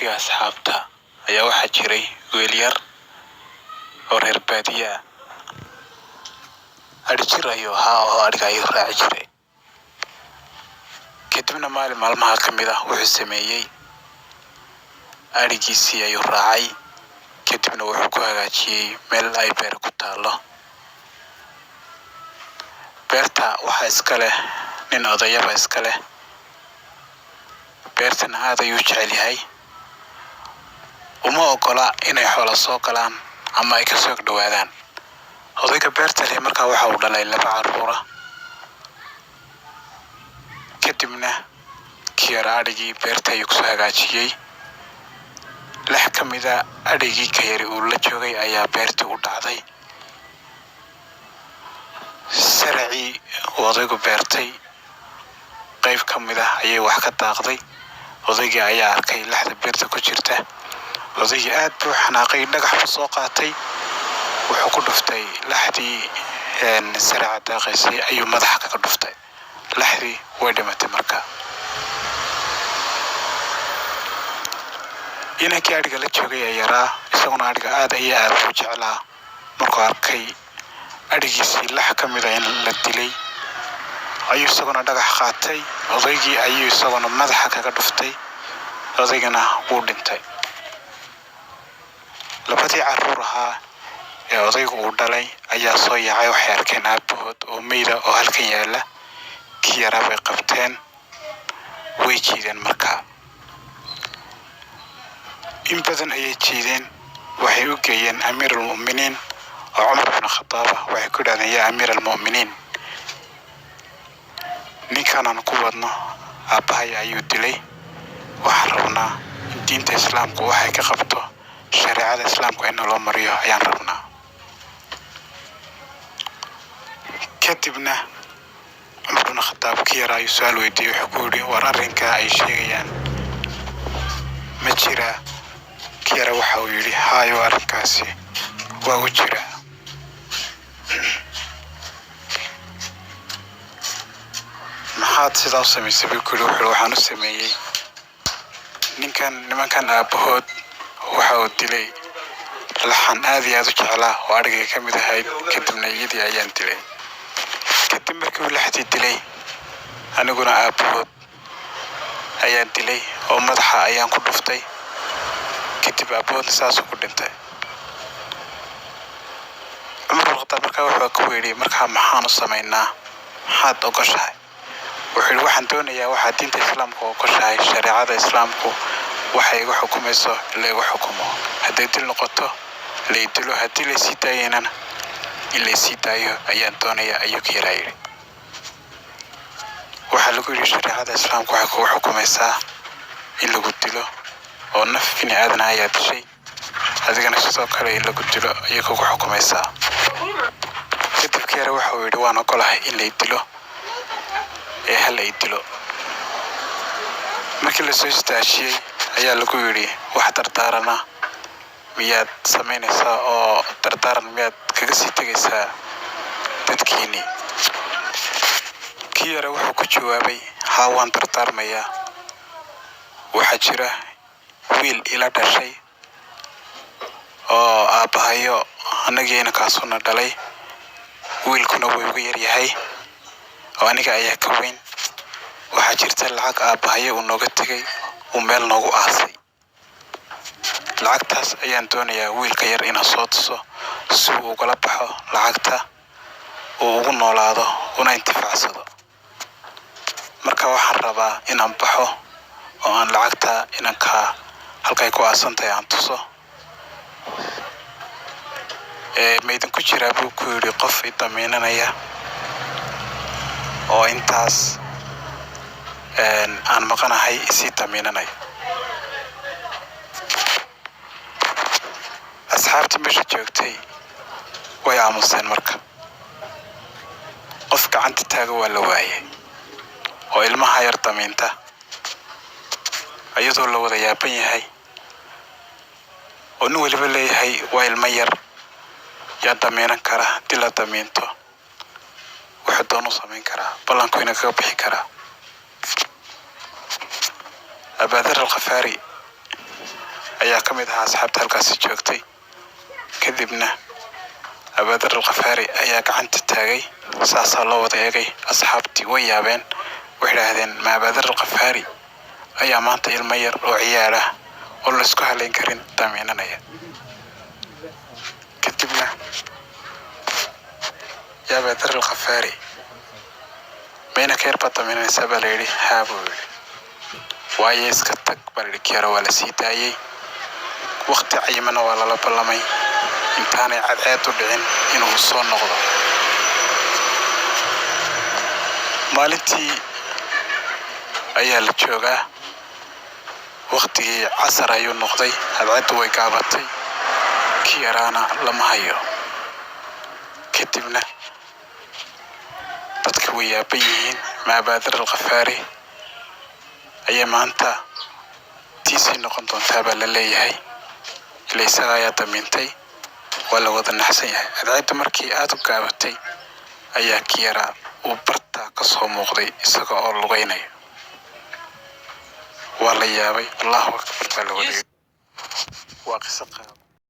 waqtiga asxaabta ayaa waxaa jiray wiil yar oo reer baadiye ah. Adhi jir ayuu ahaa oo adhiga ayuu raaci jiray. Kadibna maalin maalmaha ka mid ah wuxuu sameeyey adhigiisii ayuu raacay. Kadibna wuxuu ku hagaajiyey meel ay beer ku taalo. Beerta waxaa iska leh nin odayaba iska leh. beertana aad ayuu jecel yahay. Uma ogola inay xoolo soo galaan ama ay ka soo dhawaadaan. Odayga beerta leh markaa waxa uu dhalay 2 carruur ah. Kadibna kii yar adhigii beerta ayuu ku soo hagaajiyey. 6 ka mid ah adhigii ka yar uu la joogay ayaa beerta u dhacday. Saracii uu odaygu beertay qayb ka mid ah ayay wax ka daaqday. Odaygii ayaa arkay 6 beerta ku jirta. Odaygii aad buu xanaaqay, dhagax buu soo qaatay. Wuxuu ku dhuftay 6dii saraca daaqaysay ayuu madaxa kaga dhuftay. 6dii way dhimatay markaa. Inankii adhiga la joogay ayaa yaraa, isaguna adhiga aad u jeclaa. Markuu arkay adhigiisii 6 ka mid ah in la dilay ayuu isaguna dhagax qaatay. Odaygii ayuu isaguna madaxa kaga dhuftay. Odaygana wuu dhintay. 2dii carruur ahaa ee odaygu uu dhalay ayaa soo yaacay. Waxay arkeen aabahood oo meydha oo halkan yaala. Kii yaraa bay qabteen, way jiideen markaa. In badan ayay jiideen. Waxay u geeyeen amiirulmu'miniin oo Cumar ibn Khattab. Waxay ku yidhahdeen yaa amiirulmu'miniin, ninkan aan ku wadno aabbahay ayuu dilay. Waxaan rabnaa in diinta islaamku waxay ka qabto shareecada islaamku in loo mariyo ayaan rabnaa. Kadibna Cumar ibn Khattab kii yaraa ayuu su'aal weydiiyey. Wuxuu ku yidhi war arrinka ay sheegayaan ma jiraa? Kii yaraa waxa uu yidhi haayo, arrinkaasi waa u jiraa. maxaad sidaa u samaysay buu ku yidhi. Wuxuu waxaan u sameeyey nimankan aabahood waxa uu dilay laxan aad iyo aad u jeclaa oo adhigay ka mid ahayd. kadibna iyadii ayaan dilay. kadib markii uu 6dii dilay, aniguna aabahood ayaan dilay oo madaxa ayaan ku dhuftay. kadib aabahoodna saasuu ku dhintay. Cumar ibn Khattab markaa wuxuu ku yidhi markaa maxaan u samaynaa? maxaad ogoshahay? wuxuu yidhi waxaan doonayaa waxaa diinta islaamku ogoshahay, shareecada islaamku waxay igu xukumayso in la igu xukumo. hadday dil noqoto la i dilo, haddii la isii daayana in la isii daayo ayaan doonayaa ayuu ka yaraa yidhi. waxaa lagu yidhi shareecada islaamku waxay kugu xukumaysaa in lagu dilo oo naf bini aadana ayaa dishay. adigana sidoo kale in lagu dilo ayay kugu xukumaysaa. kadib ka yara waxa uu yidhi waan ogolahay in la i dilo ee hal la i dilo. markii la soo istaashiyey ayaa lagu yidhi wax dardaarana miyaad samaynaysaa oo dardaaran miyaad kaga sii tegaysaa dadkiinii? kii yara wuxuu ku jawaabay haa, waan dardaarmayaa. waxaa jira wiil ila dhashay oo aabbahayo annagiina kaasuna dhalay. wiilkuna wuu igu yar yahay oo aniga ayaa ka weyn. waxaa jirta lacag aabbahayo uu nooga tegay, uu meel noogu aasay. lacagtaas ayaan doonayaa wiilka yar inaan soo tuso si uu ugala baxo lacagta, uu ugu noolaado una intifaacsado. marka waxaan rabaa inaan baxo oo aan lacagta inanka halkay ku aasantahay aan tuso. maydin ku jiraa buu ku yidhi qof i damiinanaya oo intaas aan maqanahay isii damiinanaya. asxaabtii meesha joogtay way aamuseen. marka qof gacanta taaga waa la waayay oo ilmaha yar damiinta, iyadoo la wada yaaban yahay oo nin waliba leeyahay waa ilmo yar yaa damiinan kara. haddii la damiinto wuxuu doonu samayn karaa, ballanku ina kaga bixi karaa. Abaadar al-Khafaari ayaa ka mid ahaa asxaabta halkaasi joogtay. kadibna Abaadir Alqafaari ayaa gacanta taagay. saasaa loo wada eegay. asxaabtii way yaabeen, waxay yidhaahdeen ma Abaadir Alqafaari ayaa maanta ilmo yar oo ciyaar ah oo la isku halayn karin damiinanaya. kadibna yaa Abaadir Alqafaari mayna ka yarba damiinanaysaa baa la yidhi. haa buu yidhi. waayo iska tag baa la yidhi. kiyara waa la sii daayey. waqti cayimana waa lala ballamay intaanay cadceed u dhicin inuu soo noqdo. maalintii ayaa la joogaa. waqtigii casar ayuu noqday. cadceeddu way gaabatay. kiyaraana lama hayo. kadibna dadka way yaaban yihiin. ma Abaadir Alqafaari ayay maanta tiisii noqon doontaa baa la leeyahay. ila isaga ayaa damiintay. waa la wada naxsan yahay. cadceeddu markii aad u gaabatay ayaa kiyara uu bartaa ka soo muuqday isaga oo lugaynaya. waa la yaabay. allahu akbar baa la wada yidhi. waa qiso qaab